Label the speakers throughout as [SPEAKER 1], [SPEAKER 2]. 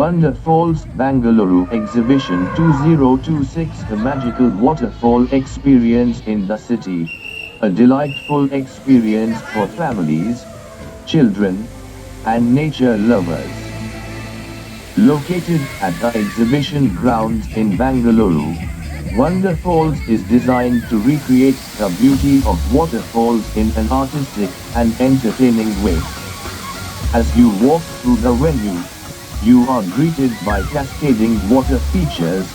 [SPEAKER 1] Wonderfalls Bangalore Exhibition 2026, a magical waterfall experience in the city. A delightful experience for families, children, and nature lovers. Located at the exhibition grounds in Bangalore, Wonderfalls is designed to recreate the beauty of waterfalls in an artistic and entertaining way. As you walk through the venue, you are greeted by cascading water features,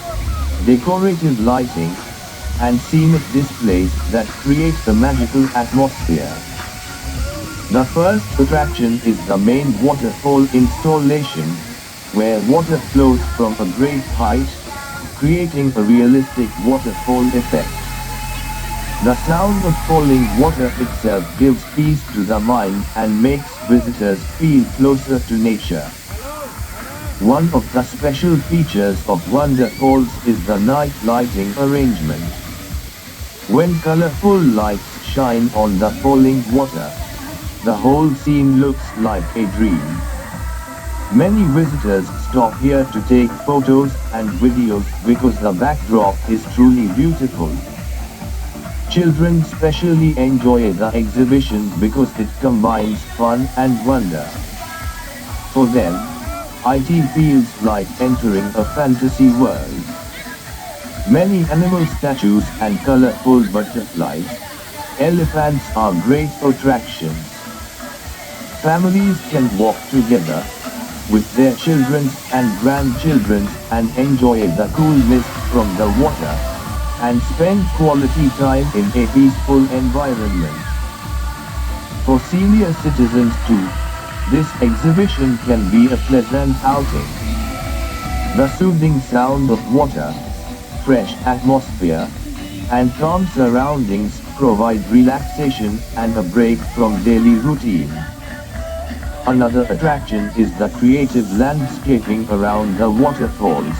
[SPEAKER 1] decorative lighting, and scenic displays that create a magical atmosphere. The first attraction is the main waterfall installation, where water flows from a great height, creating a realistic waterfall effect. The sound of falling water itself gives peace to the mind and makes visitors feel closer to nature. One of the special features of Wonderfalls is the night lighting arrangement. When colorful lights shine on the falling water, the whole scene looks like a dream. Many visitors stop here to take photos and videos because the backdrop is truly beautiful. Children especially enjoy the exhibition because it combines fun and wonder. For them, it feels like entering a fantasy world. Many animal statues and colorful butterflies, elephants are great attractions. Families can walk together with their children and grandchildren and enjoy the cool mist from the water and spend quality time in a peaceful environment. For senior citizens too, this exhibition can be a pleasant outing. The soothing sound of water, fresh atmosphere, and calm surroundings provide relaxation and a break from daily routine. Another attraction is the creative landscaping around the waterfalls.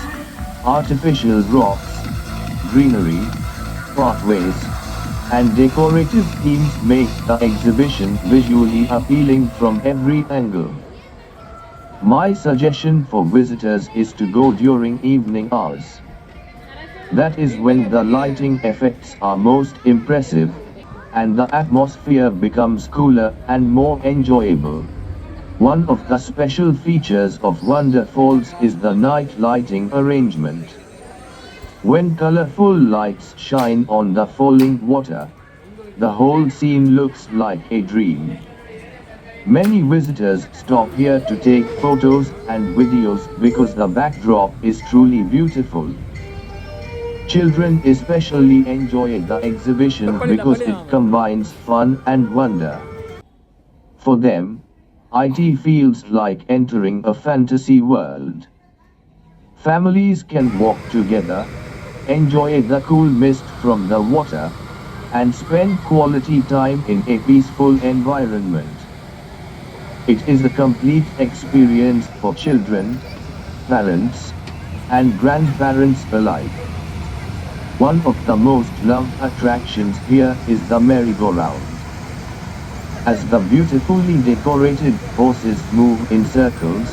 [SPEAKER 1] Artificial rocks, greenery, pathways, and decorative themes make the exhibition visually appealing from every angle. My suggestion for visitors is to go during evening hours. That is when the lighting effects are most impressive, and the atmosphere becomes cooler and more enjoyable. One of the special features of Wonderfalls is the night lighting arrangement. When colorful lights shine on the falling water, the whole scene looks like a dream. Many visitors stop here to take photos and videos because the backdrop is truly beautiful. Children especially enjoy the exhibition because it combines fun and wonder. For them, it feels like entering a fantasy world. Families can walk together, enjoy the cool mist from the water, and spend quality time in a peaceful environment. It is a complete experience for children, parents, and grandparents alike. One of the most loved attractions here is the merry-go-round. As the beautifully decorated horses move in circles,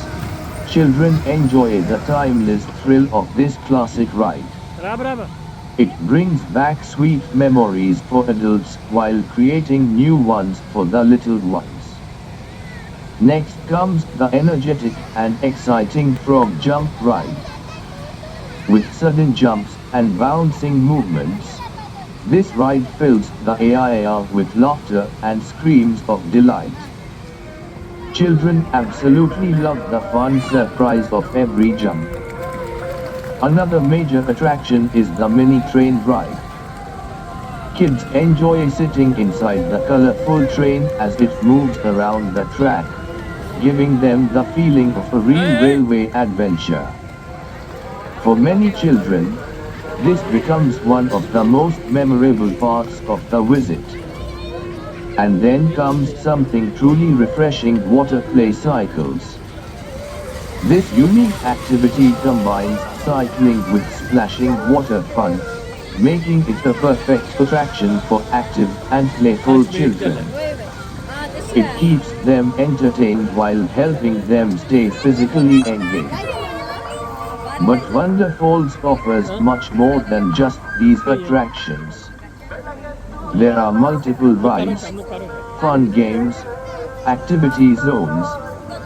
[SPEAKER 1] children enjoy the timeless thrill of this classic ride. It brings back sweet memories for adults while creating new ones for the little ones. Next comes the energetic and exciting frog jump ride. With sudden jumps and bouncing movements, this ride fills the air with laughter and screams of delight. Children absolutely love the fun surprise of every jump. Another major attraction is the mini train ride. Kids enjoy sitting inside the colorful train as it moves around the track, giving them the feeling of a real railway adventure. For many children, this becomes one of the most memorable parts of the visit. And then comes something truly refreshing: water play cycles. This unique activity combines cycling with splashing water fun, making it a perfect attraction for active and playful children. It keeps them entertained while helping them stay physically engaged. But Wonder Falls offers much more than just these attractions. There are multiple rides, fun games, activity zones,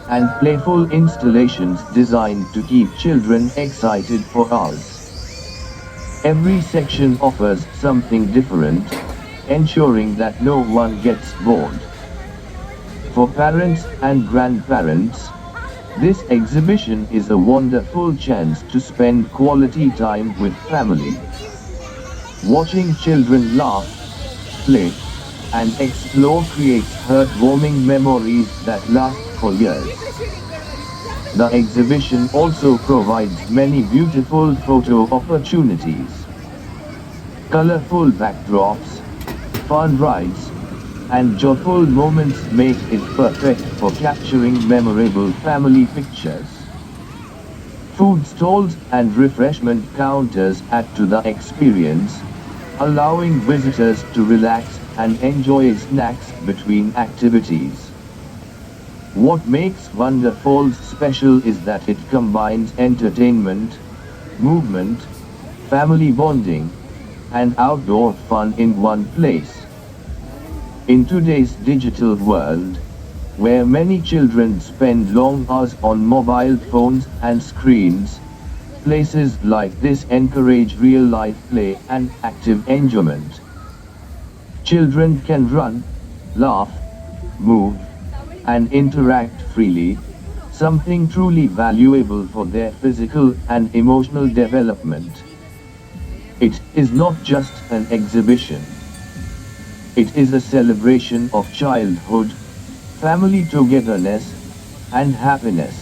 [SPEAKER 1] and playful installations designed to keep children excited for hours. Every section offers something different, ensuring that no one gets bored. For parents and grandparents, this exhibition is a wonderful chance to spend quality time with family. Watching children laugh, play, and explore creates heartwarming memories that last for years. The exhibition also provides many beautiful photo opportunities. Colorful backdrops, fun rides, and joyful moments make it perfect for capturing memorable family pictures. Food stalls and refreshment counters add to the experience, allowing visitors to relax and enjoy snacks between activities. What makes Wonder Falls special is that it combines entertainment, movement, family bonding, and outdoor fun in one place. In today's digital world, where many children spend long hours on mobile phones and screens, places like this encourage real-life play and active enjoyment. Children can run, laugh, move, and interact freely, something truly valuable for their physical and emotional development. It is not just an exhibition. It is a celebration of childhood, family togetherness, and happiness.